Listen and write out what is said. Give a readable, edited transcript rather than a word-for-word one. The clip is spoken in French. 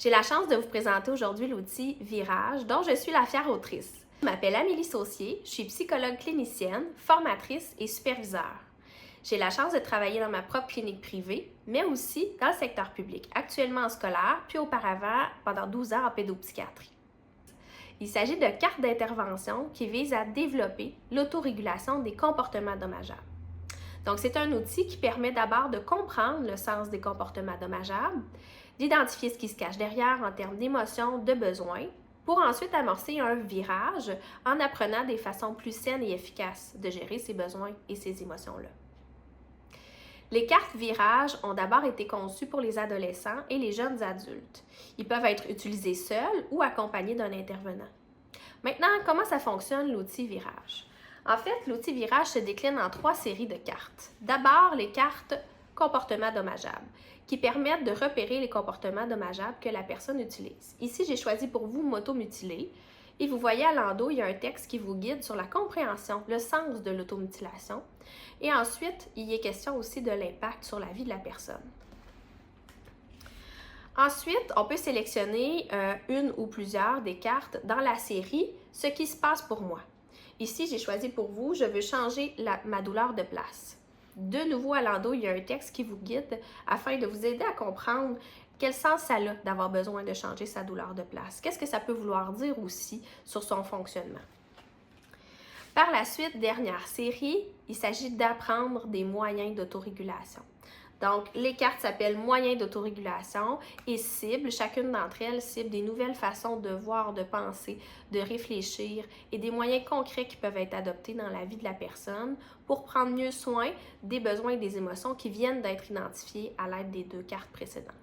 J'ai la chance de vous présenter aujourd'hui l'outil Virage, dont je suis la fière autrice. Je m'appelle Amélie Saucier, je suis psychologue clinicienne, formatrice et superviseur. J'ai la chance de travailler dans ma propre clinique privée, mais aussi dans le secteur public, actuellement en scolaire, puis auparavant pendant 12 ans en pédopsychiatrie. Il s'agit de cartes d'intervention qui visent à développer l'autorégulation des comportements dommageables. Donc, c'est un outil qui permet d'abord de comprendre le sens des comportements dommageables, d'identifier ce qui se cache derrière en termes d'émotions, de besoins, pour ensuite amorcer un virage en apprenant des façons plus saines et efficaces de gérer ses besoins et ses émotions-là. Les cartes Virage ont d'abord été conçues pour les adolescents et les jeunes adultes. Ils peuvent être utilisés seuls ou accompagnés d'un intervenant. Maintenant, comment ça fonctionne l'outil Virage? En fait, l'outil Virage se décline en 3 séries de cartes. D'abord, les cartes comportements dommageables, qui permettent de repérer les comportements dommageables que la personne utilise. Ici, j'ai choisi pour vous M'automutiler. Et vous voyez à l'endos, il y a un texte qui vous guide sur la compréhension, le sens de l'automutilation. Et ensuite, il y est question aussi de l'impact sur la vie de la personne. Ensuite, on peut sélectionner une ou plusieurs des cartes dans la série « Ce qui se passe pour moi ». Ici, j'ai choisi pour vous « Je veux changer ma douleur de place ». De nouveau, à l'endos, il y a un texte qui vous guide afin de vous aider à comprendre quel sens ça a d'avoir besoin de changer sa douleur de place. Qu'est-ce que ça peut vouloir dire aussi sur son fonctionnement? Par la suite, dernière série, il s'agit d'apprendre des moyens d'autorégulation. Donc, les cartes s'appellent moyens d'autorégulation et ciblent, chacune d'entre elles cible des nouvelles façons de voir, de penser, de réfléchir et des moyens concrets qui peuvent être adoptés dans la vie de la personne pour prendre mieux soin des besoins et des émotions qui viennent d'être identifiés à l'aide des 2 cartes précédentes.